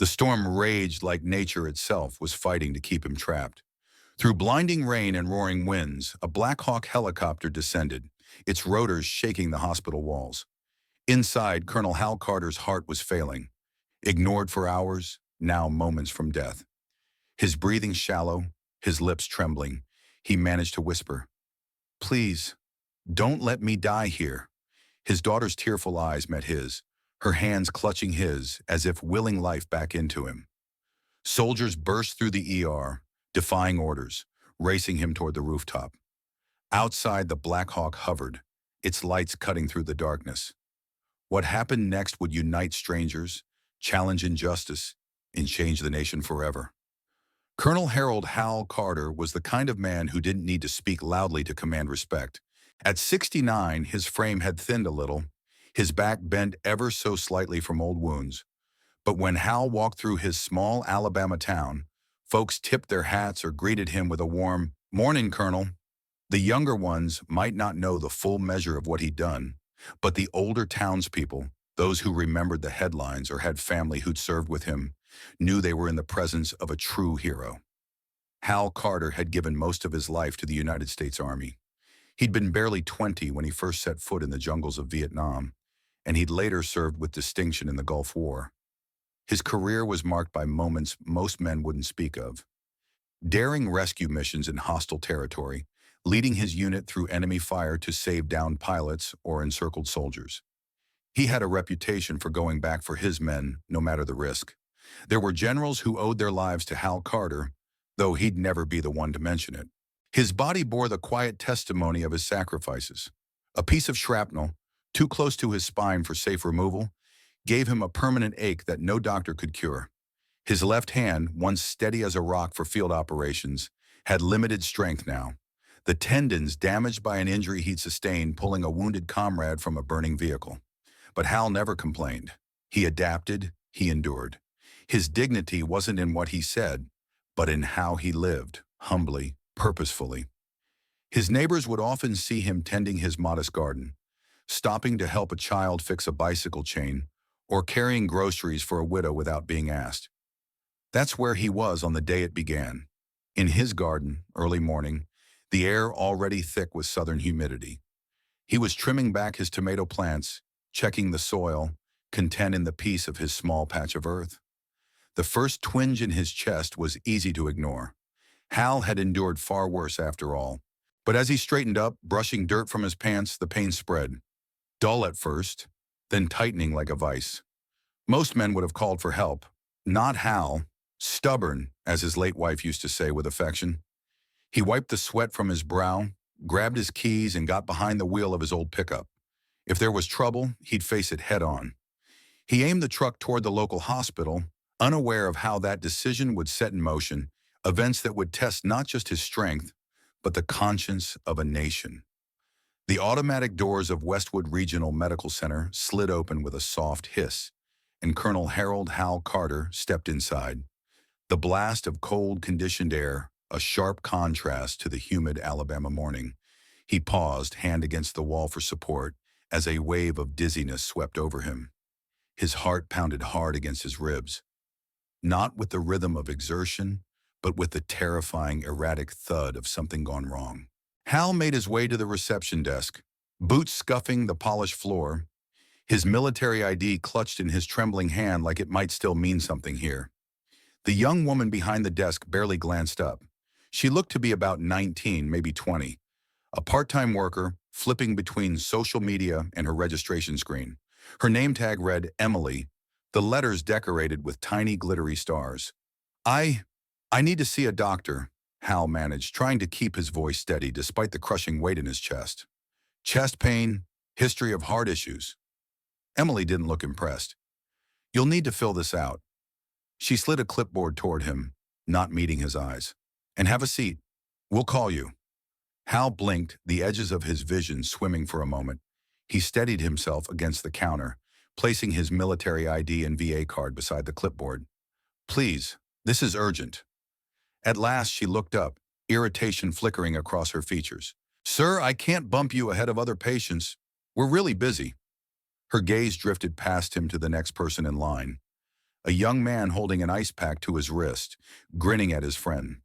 The storm raged like nature itself was fighting to keep him trapped. Through blinding rain and roaring winds, a Black Hawk helicopter descended, its rotors shaking the hospital walls. Inside, Colonel Hal Carter's heart was failing. Ignored for hours, now moments from death. His breathing shallow, his lips trembling, he managed to whisper, "Please, don't let me die here." His daughter's tearful eyes met his, her hands clutching his as if willing life back into him. Soldiers burst through the ER, defying orders, racing him toward the rooftop. Outside, the Black Hawk hovered, its lights cutting through the darkness. What happened next would unite strangers, challenge injustice, and change the nation forever. Colonel Harold Hal Carter was the kind of man who didn't need to speak loudly to command respect. At 69, his frame had thinned a little, his back bent ever so slightly from old wounds. But when Hal walked through his small Alabama town, folks tipped their hats or greeted him with a warm, "Morning, Colonel." The younger ones might not know the full measure of what he'd done, but the older townspeople, those who remembered the headlines or had family who'd served with him, knew they were in the presence of a true hero. Hal Carter had given most of his life to the United States Army. He'd been barely 20 when he first set foot in the jungles of Vietnam, and he'd later served with distinction in the Gulf War. His career was marked by moments most men wouldn't speak of. Daring rescue missions in hostile territory, leading his unit through enemy fire to save downed pilots or encircled soldiers. He had a reputation for going back for his men, no matter the risk. There were generals who owed their lives to Hal Carter, though he'd never be the one to mention it. His body bore the quiet testimony of his sacrifices. A piece of shrapnel, too close to his spine for safe removal, gave him a permanent ache that no doctor could cure. His left hand, once steady as a rock for field operations, had limited strength now. The tendons damaged by an injury he'd sustained pulling a wounded comrade from a burning vehicle. But Hal never complained. He adapted, he endured. His dignity wasn't in what he said, but in how he lived, humbly, purposefully. His neighbors would often see him tending his modest garden, stopping to help a child fix a bicycle chain, or carrying groceries for a widow without being asked. That's where he was on the day it began. In his garden, early morning, the air already thick with southern humidity. He was trimming back his tomato plants, checking the soil, content in the peace of his small patch of earth. The first twinge in his chest was easy to ignore. Hal had endured far worse after all. But as he straightened up, brushing dirt from his pants, the pain spread. Dull at first, then tightening like a vice. Most men would have called for help. Not Hal, stubborn, as his late wife used to say with affection. He wiped the sweat from his brow, grabbed his keys, and got behind the wheel of his old pickup. If there was trouble, he'd face it head on. He aimed the truck toward the local hospital, unaware of how that decision would set in motion events that would test not just his strength, but the conscience of a nation. The automatic doors of Westwood Regional Medical Center slid open with a soft hiss, and Colonel Harold Hal Carter stepped inside. The blast of cold, conditioned air, a sharp contrast to the humid Alabama morning. He paused, hand against the wall for support, as a wave of dizziness swept over him. His heart pounded hard against his ribs, not with the rhythm of exertion, but with the terrifying, erratic thud of something gone wrong. Hal made his way to the reception desk, boots scuffing the polished floor, his military ID clutched in his trembling hand like it might still mean something here. The young woman behind the desk barely glanced up. She looked to be about 19, maybe 20, a part-time worker flipping between social media and her registration screen. Her name tag read Emily, the letters decorated with tiny glittery stars. I need to see a doctor," Hal managed, trying to keep his voice steady despite the crushing weight in his chest. "Chest pain, history of heart issues." Emily didn't look impressed. "You'll need to fill this out." She slid a clipboard toward him, not meeting his eyes. "And have a seat. We'll call you." Hal blinked, the edges of his vision swimming for a moment. He steadied himself against the counter, placing his military ID and VA card beside the clipboard. "Please, this is urgent." At last she looked up, irritation flickering across her features. "Sir, I can't bump you ahead of other patients. We're really busy." Her gaze drifted past him to the next person in line. a young man holding an ice pack to his wrist, grinning at his friend.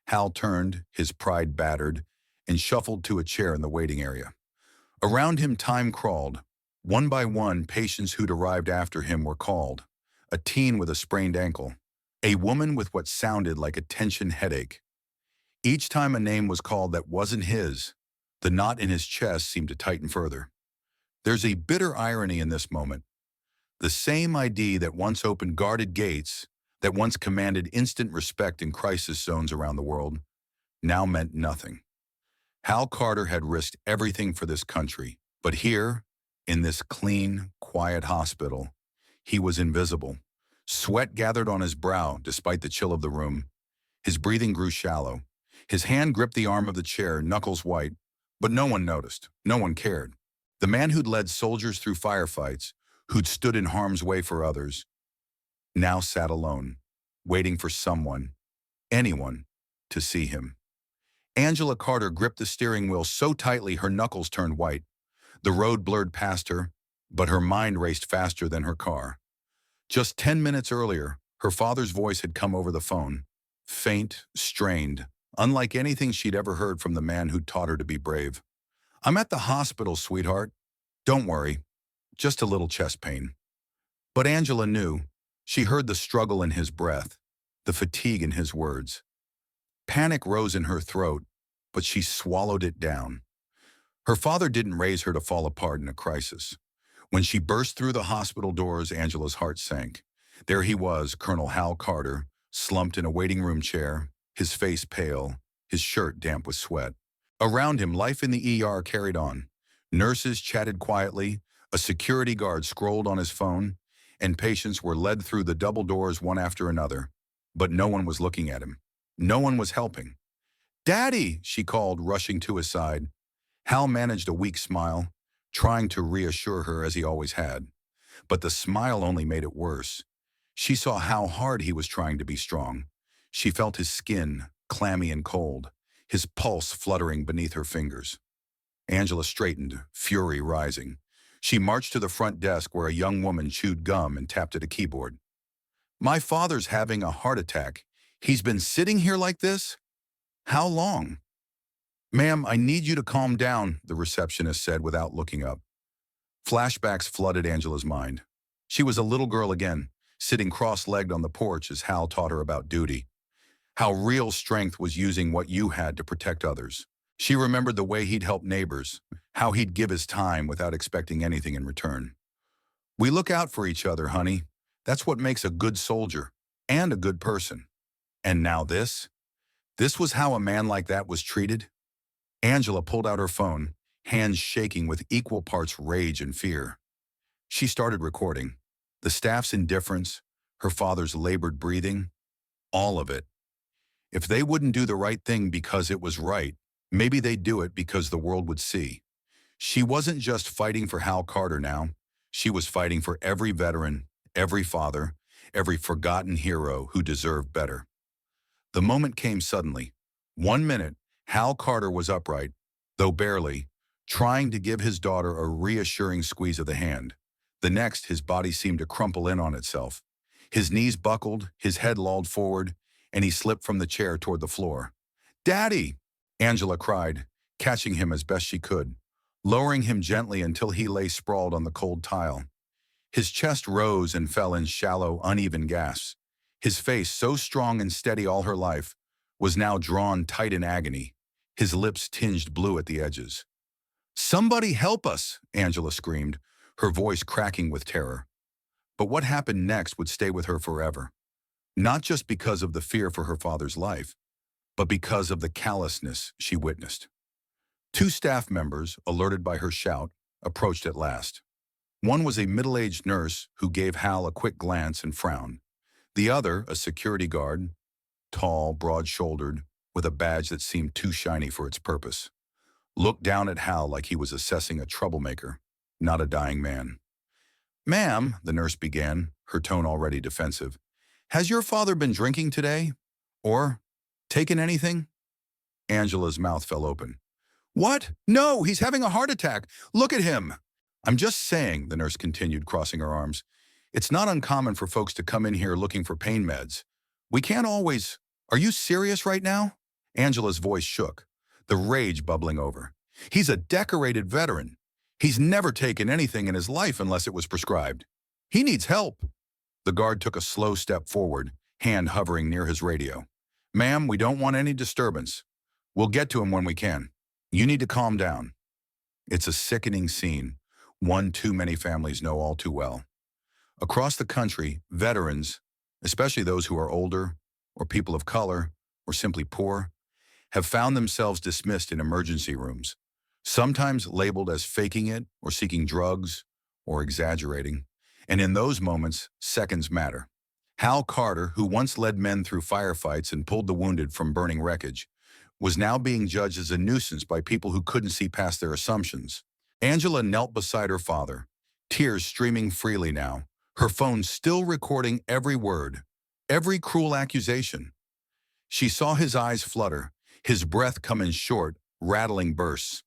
Hal turned, his pride battered, and shuffled to a chair in the waiting area. Around him time crawled. One by one, patients who'd arrived after him were called. A teen with a sprained ankle. A woman with what sounded like a tension headache. Each time a name was called that wasn't his, the knot in his chest seemed to tighten further. There's a bitter irony in this moment. The same ID that once opened guarded gates, that once commanded instant respect in crisis zones around the world, now meant nothing. Hal Carter had risked everything for this country, but here, in this clean, quiet hospital, he was invisible. Sweat gathered on his brow despite the chill of the room. His breathing grew shallow. His hand gripped the arm of the chair, knuckles white, but no one noticed. No one cared. The man who'd led soldiers through firefights, who'd stood in harm's way for others, now sat alone, waiting for someone, anyone, to see him. Angela Carter gripped the steering wheel so tightly her knuckles turned white. The road blurred past her, but her mind raced faster than her car. Just 10 minutes earlier, her father's voice had come over the phone. Faint, strained, unlike anything she'd ever heard from the man who'd taught her to be brave. "I'm at the hospital, sweetheart. Don't worry, just a little chest pain." But Angela knew. She heard the struggle in his breath, the fatigue in his words. Panic rose in her throat, but she swallowed it down. Her father didn't raise her to fall apart in a crisis. When she burst through the hospital doors, Angela's heart sank. There he was, Colonel Hal Carter, slumped in a waiting room chair, his face pale, his shirt damp with sweat. Around him, life in the ER carried on. Nurses chatted quietly, a security guard scrolled on his phone, and patients were led through the double doors one after another. But no one was looking at him. No one was helping. "Daddy," she called, rushing to his side. Hal managed a weak smile, trying to reassure her as he always had. But the smile only made it worse. She saw how hard he was trying to be strong. She felt his skin, clammy and cold, his pulse fluttering beneath her fingers. Angela straightened, fury rising. She marched to the front desk where a young woman chewed gum and tapped at a keyboard. "My father's having a heart attack. He's been sitting here like this? How long?" "Ma'am, I need you to calm down," the receptionist said without looking up. Flashbacks flooded Angela's mind. She was a little girl again, sitting cross-legged on the porch as Hal taught her about duty. How real strength was using what you had to protect others. She remembered the way he'd help neighbors, how he'd give his time without expecting anything in return. "We look out for each other, honey. That's what makes a good soldier and a good person." And now this? This was how a man like that was treated? Angela pulled out her phone, hands shaking with equal parts rage and fear. She started recording. The staff's indifference, her father's labored breathing, all of it. If they wouldn't do the right thing because it was right, maybe they'd do it because the world would see. She wasn't just fighting for Hal Carter now. She was fighting for every veteran, every father, every forgotten hero who deserved better. The moment came suddenly. 1 minute, Hal Carter was upright, though barely, trying to give his daughter a reassuring squeeze of the hand. The next, his body seemed to crumple in on itself. His knees buckled, his head lolled forward, and he slipped from the chair toward the floor. "Daddy!" Angela cried, catching him as best she could, lowering him gently until he lay sprawled on the cold tile. His chest rose and fell in shallow, uneven gasps. His face, so strong and steady all her life, was now drawn tight in agony, his lips tinged blue at the edges. "Somebody help us!" Angela screamed, her voice cracking with terror. But what happened next would stay with her forever. Not just because of the fear for her father's life, but because of the callousness she witnessed. 2 staff members, alerted by her shout, approached at last. One was a middle-aged nurse who gave Hal a quick glance and frowned. The other, a security guard, tall, broad-shouldered, with a badge that seemed too shiny for its purpose, looked down at Hal like he was assessing a troublemaker, not a dying man. "Ma'am," the nurse began, her tone already defensive, "has your father been drinking today? Or taken anything?" Angela's mouth fell open. "What? No, he's having a heart attack. Look at him." "I'm just saying," the nurse continued, crossing her arms. It's not uncommon for folks to come in here looking for pain meds. We can't always... Are you serious right now? Angela's voice shook, the rage bubbling over. He's a decorated veteran. He's never taken anything in his life unless it was prescribed. He needs help. The guard took a slow step forward, hand hovering near his radio. Ma'am, we don't want any disturbance. We'll get to him when we can. You need to calm down. It's a sickening scene, one too many families know all too well. Across the country, veterans, especially those who are older, or people of color, or simply poor, have found themselves dismissed in emergency rooms, sometimes labeled as faking it or seeking drugs or exaggerating. And in those moments, seconds matter. Hal Carter, who once led men through firefights and pulled the wounded from burning wreckage, was now being judged as a nuisance by people who couldn't see past their assumptions. Angela knelt beside her father, tears streaming freely now, her phone still recording every word, every cruel accusation. She saw his eyes flutter, his breath come in short, rattling bursts.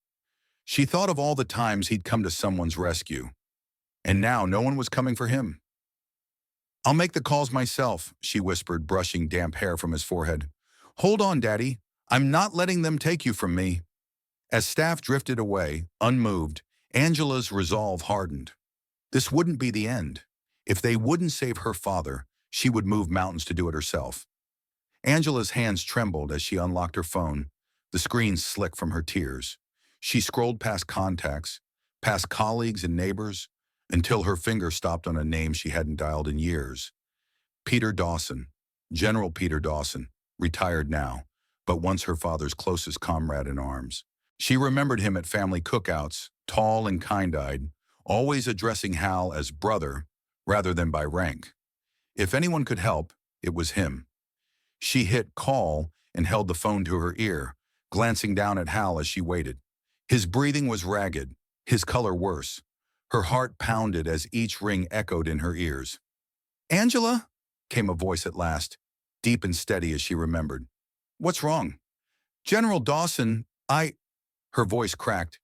She thought of all the times he'd come to someone's rescue, and now no one was coming for him. I'll make the calls myself, she whispered, brushing damp hair from his forehead. Hold on, Daddy. I'm not letting them take you from me. As staff drifted away, unmoved, Angela's resolve hardened. This wouldn't be the end. If they wouldn't save her father, she would move mountains to do it herself. Angela's hands trembled as she unlocked her phone, the screen slick from her tears. She scrolled past contacts, past colleagues and neighbors, until her finger stopped on a name she hadn't dialed in years. Peter Dawson, General Peter Dawson, retired now, but once her father's closest comrade in arms. She remembered him at family cookouts, tall and kind-eyed, always addressing Hal as brother rather than by rank. If anyone could help, it was him. She hit call and held the phone to her ear, glancing down at Hal as she waited. His breathing was ragged, his color worse. Her heart pounded as each ring echoed in her ears. Angela, came a voice at last, deep and steady as she remembered. What's wrong? General Dawson, Her voice cracked.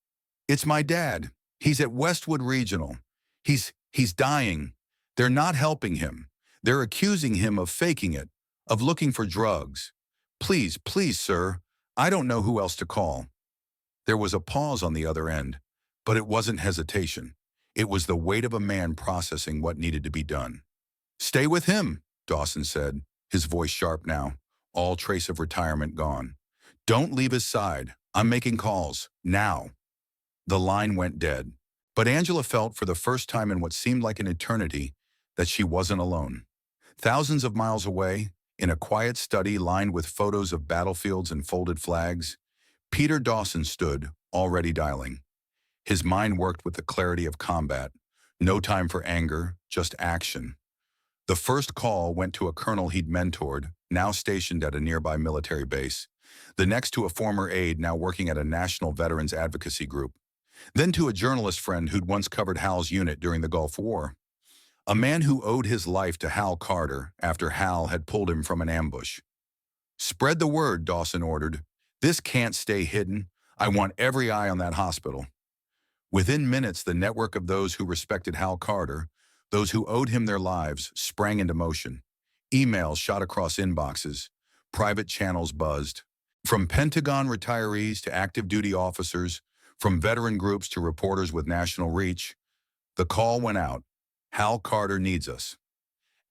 It's my dad. He's at Westwood Regional. He's dying. They're not helping him. They're accusing him of faking it, of looking for drugs. Please, sir. I don't know who else to call. There was a pause on the other end, but it wasn't hesitation. It was the weight of a man processing what needed to be done. Stay with him, Dawson said, his voice sharp now, all trace of retirement gone. Don't leave his side. I'm making calls, now. The line went dead, but Angela felt for the first time in what seemed like an eternity that she wasn't alone. Thousands of miles away, in a quiet study lined with photos of battlefields and folded flags, Peter Dawson stood, already dialing. His mind worked with the clarity of combat. No time for anger, just action. The first call went to a colonel he'd mentored, now stationed at a nearby military base. The next to a former aide now working at a national veterans advocacy group. Then to a journalist friend who'd once covered Hal's unit during the Gulf War. A man who owed his life to Hal Carter after Hal had pulled him from an ambush. Spread the word, Dawson ordered. This can't stay hidden. I want every eye on that hospital. Within minutes, the network of those who respected Hal Carter, those who owed him their lives, sprang into motion. Emails shot across inboxes. Private channels buzzed. From Pentagon retirees to active duty officers, from veteran groups to reporters with national reach, the call went out. Hal Carter needs us.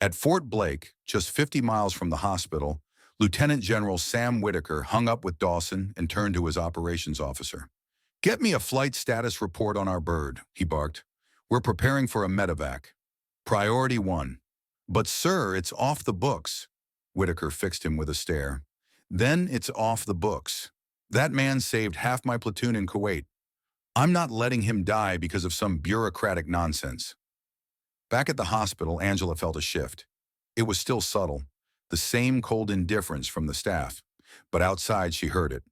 At Fort Blake, just 50 miles from the hospital, Lieutenant General Sam Whitaker hung up with Dawson and turned to his operations officer. Get me a flight status report on our bird, he barked. We're preparing for a medevac. Priority 1. But sir, it's off the books. Whitaker fixed him with a stare. Then it's off the books. That man saved half my platoon in Kuwait. I'm not letting him die because of some bureaucratic nonsense. Back at the hospital, Angela felt a shift. It was still subtle, the same cold indifference from the staff, but outside she heard it,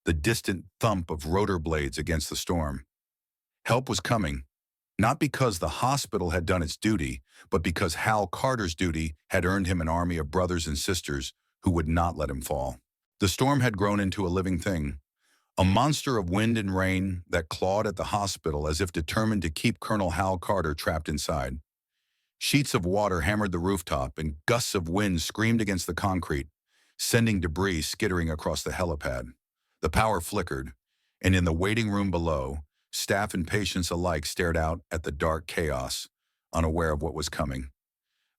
the distant thump of rotor blades against the storm. Help was coming, not because the hospital had done its duty, but because Hal Carter's duty had earned him an army of brothers and sisters who would not let him fall. The storm had grown into a living thing, a monster of wind and rain that clawed at the hospital as if determined to keep Colonel Hal Carter trapped inside. Sheets of water hammered the rooftop, and gusts of wind screamed against the concrete, sending debris skittering across the helipad. The power flickered, and in the waiting room below, staff and patients alike stared out at the dark chaos, unaware of what was coming.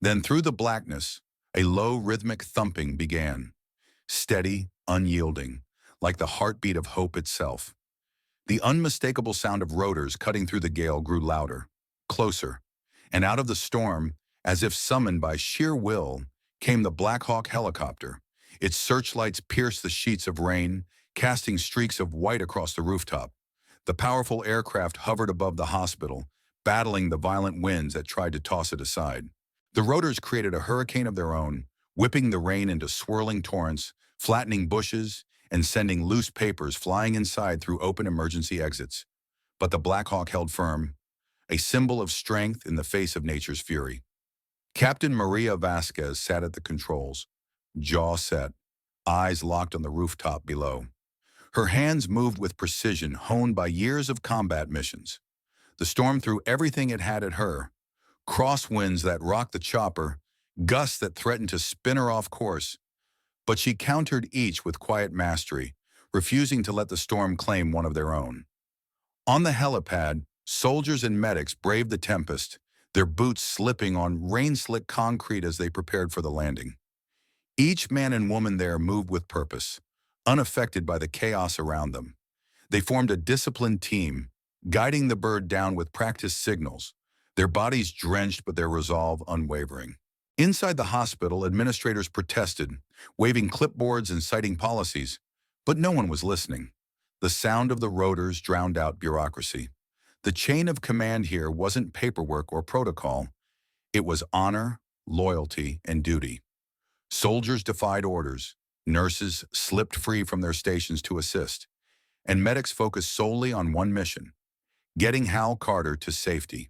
Then through the blackness, a low rhythmic thumping began, steady, unyielding, like the heartbeat of hope itself. The unmistakable sound of rotors cutting through the gale grew louder, closer, and out of the storm, as if summoned by sheer will, came the Black Hawk helicopter. Its searchlights pierced the sheets of rain, casting streaks of white across the rooftop. The powerful aircraft hovered above the hospital, battling the violent winds that tried to toss it aside. The rotors created a hurricane of their own, whipping the rain into swirling torrents, flattening bushes, and sending loose papers flying inside through open emergency exits. But the Black Hawk held firm, a symbol of strength in the face of nature's fury. Captain Maria Vasquez sat at the controls, jaw set, eyes locked on the rooftop below. Her hands moved with precision honed by years of combat missions. The storm threw everything it had at her, crosswinds that rocked the chopper, gusts that threatened to spin her off course. But she countered each with quiet mastery, refusing to let the storm claim one of their own. On the helipad, soldiers and medics braved the tempest, their boots slipping on rain-slick concrete as they prepared for the landing. Each man and woman there moved with purpose, unaffected by the chaos around them. They formed a disciplined team, guiding the bird down with practiced signals, their bodies drenched but their resolve unwavering. Inside the hospital, administrators protested, waving clipboards and citing policies, but no one was listening. The sound of the rotors drowned out bureaucracy. The chain of command here wasn't paperwork or protocol. It was honor, loyalty, and duty. Soldiers defied orders, nurses slipped free from their stations to assist, and medics focused solely on one mission: getting Hal Carter to safety.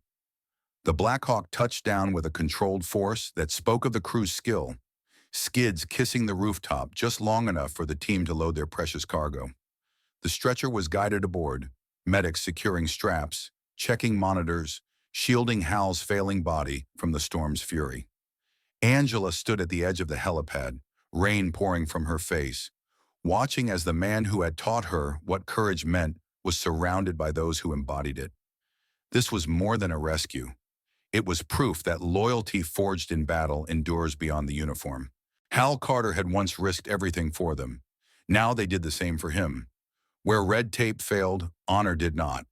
The Black Hawk touched down with a controlled force that spoke of the crew's skill, skids kissing the rooftop just long enough for the team to load their precious cargo. The stretcher was guided aboard, medics securing straps, checking monitors, shielding Hal's failing body from the storm's fury. Angela stood at the edge of the helipad, rain pouring from her face, watching as the man who had taught her what courage meant was surrounded by those who embodied it. This was more than a rescue. It was proof that loyalty forged in battle endures beyond the uniform. Hal Carter had once risked everything for them. Now they did the same for him. Where red tape failed, honor did not.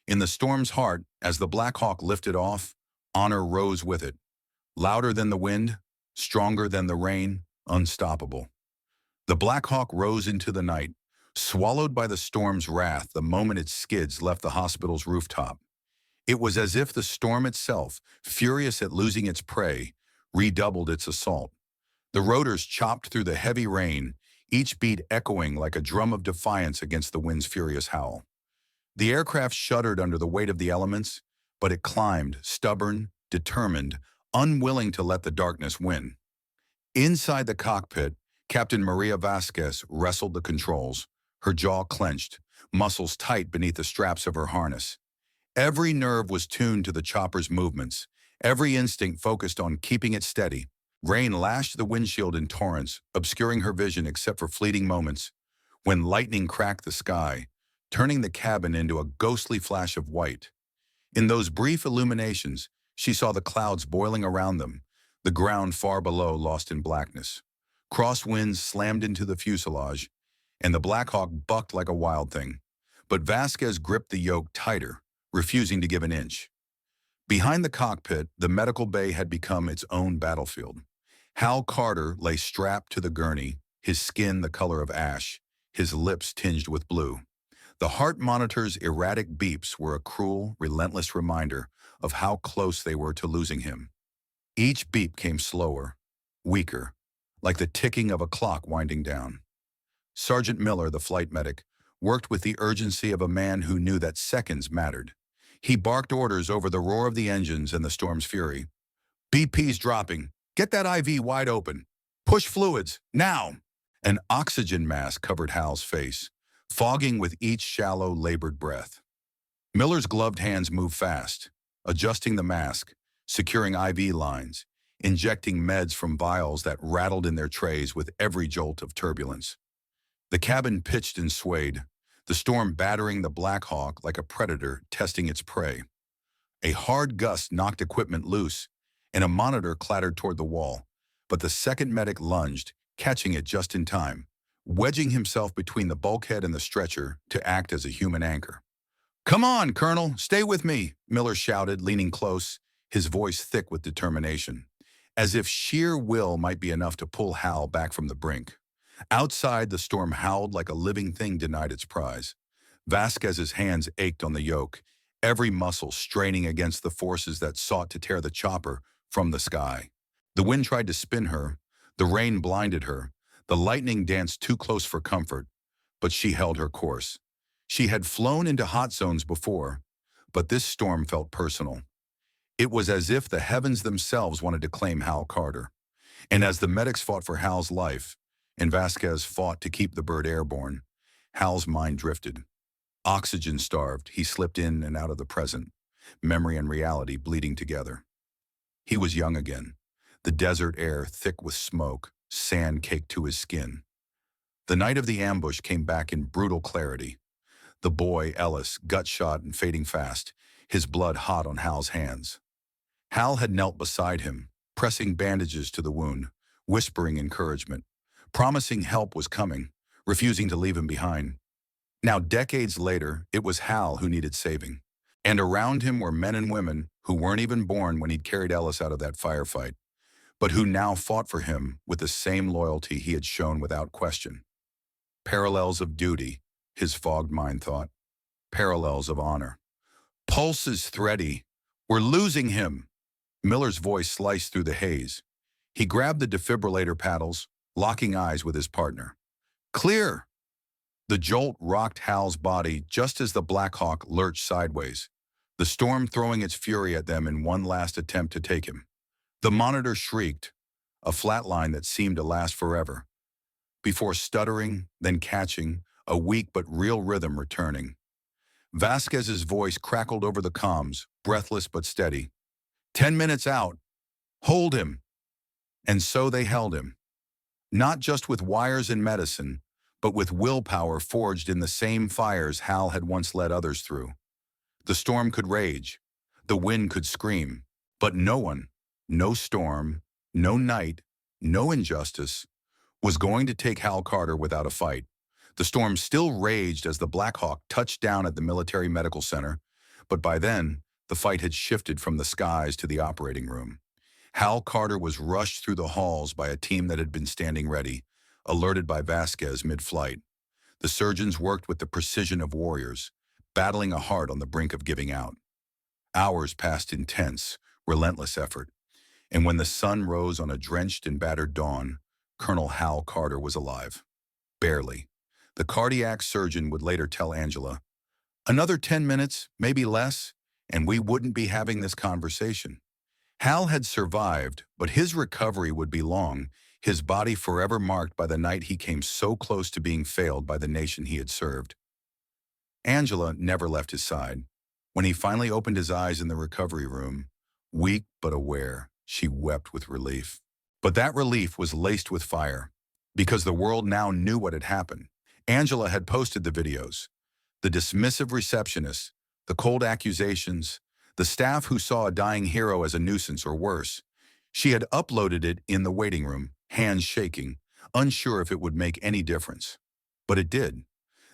In the storm's heart, as the Black Hawk lifted off, honor rose with it. Louder than the wind, stronger than the rain, unstoppable. The Black Hawk rose into the night, swallowed by the storm's wrath the moment its skids left the hospital's rooftop. It was as if the storm itself, furious at losing its prey, redoubled its assault. The rotors chopped through the heavy rain, each beat echoing like a drum of defiance against the wind's furious howl. The aircraft shuddered under the weight of the elements, but it climbed, stubborn, determined, unwilling to let the darkness win. Inside the cockpit, Captain Maria Vasquez wrestled the controls, her jaw clenched, muscles tight beneath the straps of her harness. Every nerve was tuned to the chopper's movements, every instinct focused on keeping it steady. Rain lashed the windshield in torrents, obscuring her vision except for fleeting moments, when lightning cracked the sky, turning the cabin into a ghostly flash of white. In those brief illuminations, she saw the clouds boiling around them, the ground far below lost in blackness. Crosswinds slammed into the fuselage, and the Black Hawk bucked like a wild thing. But Vasquez gripped the yoke tighter, refusing to give an inch. Behind the cockpit, the medical bay had become its own battlefield. Hal Carter lay strapped to the gurney, his skin the color of ash, his lips tinged with blue. The heart monitor's erratic beeps were a cruel, relentless reminder of how close they were to losing him. Each beep came slower, weaker, like the ticking of a clock winding down. Sergeant Miller, the flight medic, worked with the urgency of a man who knew that seconds mattered. He barked orders over the roar of the engines and the storm's fury. BP's dropping. Get that IV wide open. Push fluids, now! An oxygen mask covered Hal's face, fogging with each shallow, labored breath. Miller's gloved hands moved fast, adjusting the mask, securing IV lines, injecting meds from vials that rattled in their trays with every jolt of turbulence. The cabin pitched and swayed, the storm battering the Black Hawk like a predator testing its prey. A hard gust knocked equipment loose, and a monitor clattered toward the wall, but the second medic lunged, catching it just in time, wedging himself between the bulkhead and the stretcher to act as a human anchor. "Come on, Colonel, stay with me," Miller shouted, leaning close, his voice thick with determination, as if sheer will might be enough to pull Hal back from the brink. Outside, the storm howled like a living thing denied its prize. Vasquez's hands ached on the yoke, every muscle straining against the forces that sought to tear the chopper from the sky. The wind tried to spin her, the rain blinded her, the lightning danced too close for comfort, but she held her course. She had flown into hot zones before, but this storm felt personal. It was as if the heavens themselves wanted to claim Hal Carter. And as the medics fought for Hal's life, and Vasquez fought to keep the bird airborne, Hal's mind drifted. Oxygen-starved, he slipped in and out of the present, memory and reality bleeding together. He was young again, the desert air thick with smoke, sand caked to his skin. The night of the ambush came back in brutal clarity. The boy, Ellis, gut-shot and fading fast, his blood hot on Hal's hands. Hal had knelt beside him, pressing bandages to the wound, whispering encouragement, promising help was coming, refusing to leave him behind. Now, decades later, it was Hal who needed saving. And around him were men and women who weren't even born when he'd carried Ellis out of that firefight, but who now fought for him with the same loyalty he had shown without question. Parallels of duty, his fogged mind thought. Parallels of honor. Pulses thready. "We're losing him." Miller's voice sliced through the haze. He grabbed the defibrillator paddles, locking eyes with his partner. "Clear!" The jolt rocked Hal's body just as the Black Hawk lurched sideways, the storm throwing its fury at them in one last attempt to take him. The monitor shrieked, a flat line that seemed to last forever, before stuttering, then catching, a weak but real rhythm returning. Vasquez's voice crackled over the comms, breathless but steady. 10 minutes out. Hold him." And so they held him. Not just with wires and medicine, but with willpower forged in the same fires Hal had once led others through. The storm could rage, the wind could scream, but no one, no storm, no night, no injustice, was going to take Hal Carter without a fight. The storm still raged as the Black Hawk touched down at the military medical center, but by then, the fight had shifted from the skies to the operating room. Hal Carter was rushed through the halls by a team that had been standing ready, alerted by Vasquez mid-flight. The surgeons worked with the precision of warriors, battling a heart on the brink of giving out. Hours passed in tense, relentless effort, and when the sun rose on a drenched and battered dawn, Colonel Hal Carter was alive. Barely. The cardiac surgeon would later tell Angela, "Another 10 minutes, maybe less, and we wouldn't be having this conversation." Hal had survived, but his recovery would be long, his body forever marked by the night he came so close to being failed by the nation he had served. Angela never left his side. When he finally opened his eyes in the recovery room, weak but aware, she wept with relief. But that relief was laced with fire, because the world now knew what had happened. Angela had posted the videos, the dismissive receptionists, the cold accusations, the staff who saw a dying hero as a nuisance or worse. She had uploaded it in the waiting room, hands shaking, unsure if it would make any difference. But it did.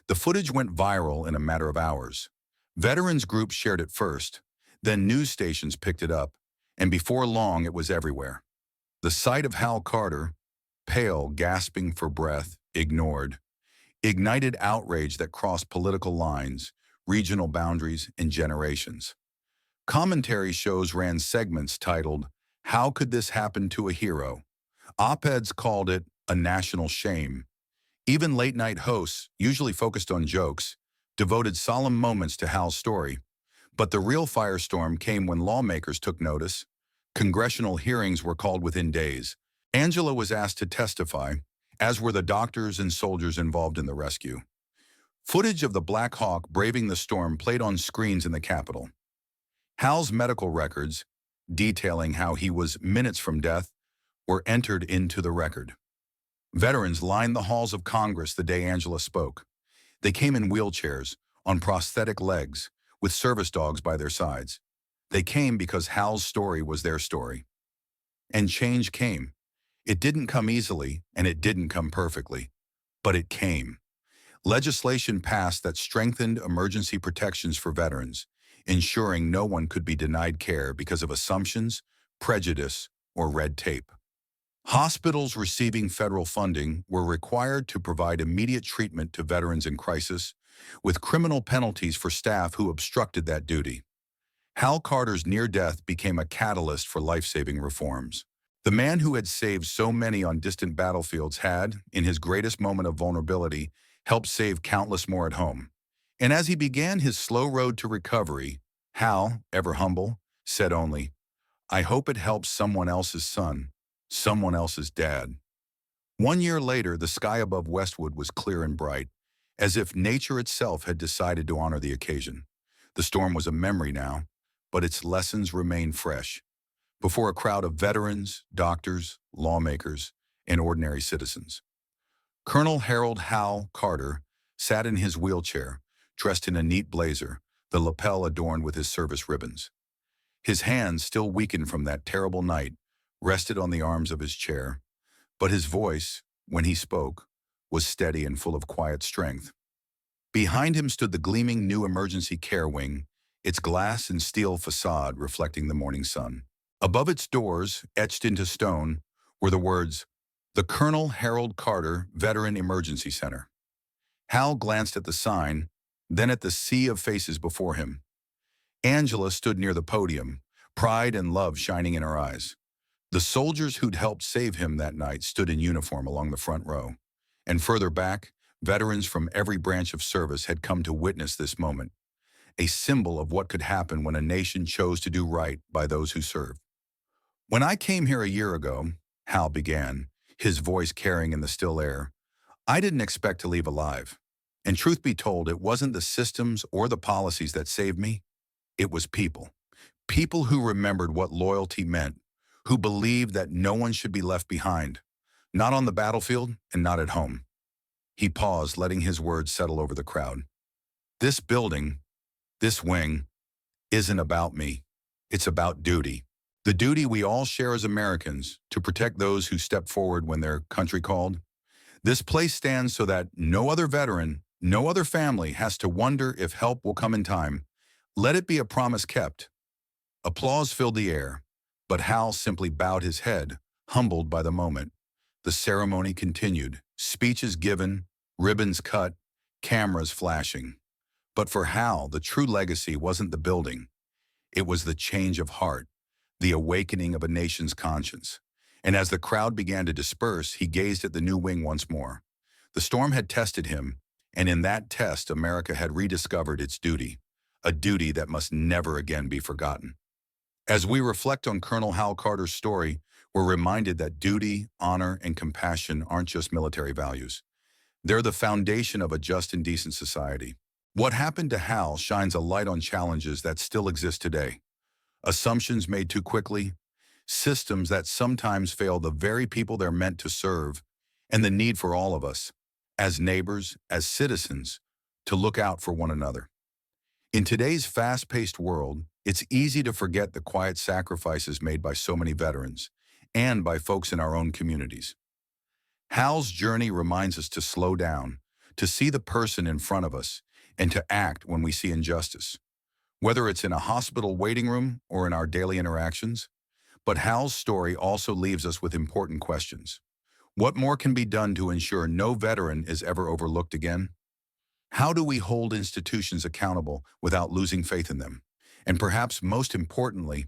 The footage went viral in a matter of hours. Veterans groups shared it first, then news stations picked it up, and before long it was everywhere. The sight of Hal Carter, pale, gasping for breath, ignored, ignited outrage that crossed political lines, regional boundaries, and generations. Commentary shows ran segments titled, "How Could This Happen to a Hero?" Op-eds called it a national shame. Even late-night hosts, usually focused on jokes, devoted solemn moments to Hal's story. But the real firestorm came when lawmakers took notice. Congressional hearings were called within days. Angela was asked to testify, as were the doctors and soldiers involved in the rescue. Footage of the Black Hawk braving the storm played on screens in the Capitol. Hal's medical records, detailing how he was minutes from death, were entered into the record. Veterans lined the halls of Congress the day Angela spoke. They came in wheelchairs, on prosthetic legs, with service dogs by their sides. They came because Hal's story was their story. And change came. It didn't come easily, and it didn't come perfectly, but it came. Legislation passed that strengthened emergency protections for veterans, ensuring no one could be denied care because of assumptions, prejudice, or red tape. Hospitals receiving federal funding were required to provide immediate treatment to veterans in crisis, with criminal penalties for staff who obstructed that duty. Hal Carter's near death became a catalyst for life-saving reforms. The man who had saved so many on distant battlefields had, in his greatest moment of vulnerability, helped save countless more at home. And as he began his slow road to recovery, Hal, ever humble, said only, "I hope it helps someone else's son, someone else's dad." 1 year later, the sky above Westwood was clear and bright, as if nature itself had decided to honor the occasion. The storm was a memory now, but its lessons remained fresh. Before a crowd of veterans, doctors, lawmakers, and ordinary citizens. Colonel Harold Hal Carter sat in his wheelchair, dressed in a neat blazer, the lapel adorned with his service ribbons. His hands, still weakened from that terrible night, rested on the arms of his chair, but his voice, when he spoke, was steady and full of quiet strength. Behind him stood the gleaming new emergency care wing, its glass and steel facade reflecting the morning sun. Above its doors, etched into stone, were the words, "The Colonel Harold Carter Veteran Emergency Center." Hal glanced at the sign, then at the sea of faces before him. Angela stood near the podium, pride and love shining in her eyes. The soldiers who'd helped save him that night stood in uniform along the front row. And further back, veterans from every branch of service had come to witness this moment, a symbol of what could happen when a nation chose to do right by those who served. "When I came here a year ago," Hal began, his voice carrying in the still air, "I didn't expect to leave alive. And truth be told, it wasn't the systems or the policies that saved me. It was people. People who remembered what loyalty meant, who believed that no one should be left behind, not on the battlefield and not at home." He paused, letting his words settle over the crowd. "This building, this wing, isn't about me. It's about duty. The duty we all share as Americans to protect those who step forward when their country called. This place stands so that no other veteran, no other family has to wonder if help will come in time. Let it be a promise kept." Applause filled the air, but Hal simply bowed his head, humbled by the moment. The ceremony continued, speeches given, ribbons cut, cameras flashing. But for Hal, the true legacy wasn't the building. It was the change of heart, the awakening of a nation's conscience. And as the crowd began to disperse, he gazed at the new wing once more. The storm had tested him, and in that test, America had rediscovered its duty, a duty that must never again be forgotten. As we reflect on Colonel Hal Carter's story, we're reminded that duty, honor, and compassion aren't just military values. They're the foundation of a just and decent society. What happened to Hal shines a light on challenges that still exist today. Assumptions made too quickly, systems that sometimes fail the very people they're meant to serve, and the need for all of us, as neighbors, as citizens, to look out for one another. In today's fast-paced world, it's easy to forget the quiet sacrifices made by so many veterans, and by folks in our own communities. Hal's journey reminds us to slow down, to see the person in front of us, and to act when we see injustice. Whether it's in a hospital waiting room or in our daily interactions. But Hal's story also leaves us with important questions. What more can be done to ensure no veteran is ever overlooked again? How do we hold institutions accountable without losing faith in them? And perhaps most importantly,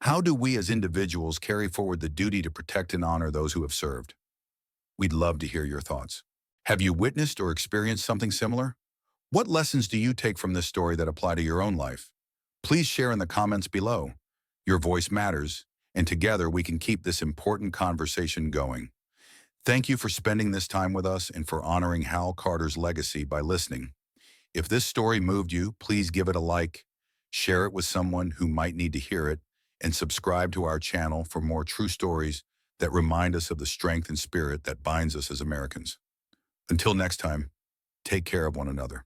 how do we as individuals carry forward the duty to protect and honor those who have served? We'd love to hear your thoughts. Have you witnessed or experienced something similar? What lessons do you take from this story that apply to your own life? Please share in the comments below. Your voice matters, and together we can keep this important conversation going. Thank you for spending this time with us and for honoring Hal Carter's legacy by listening. If this story moved you, please give it a like, share it with someone who might need to hear it, and subscribe to our channel for more true stories that remind us of the strength and spirit that binds us as Americans. Until next time, take care of one another.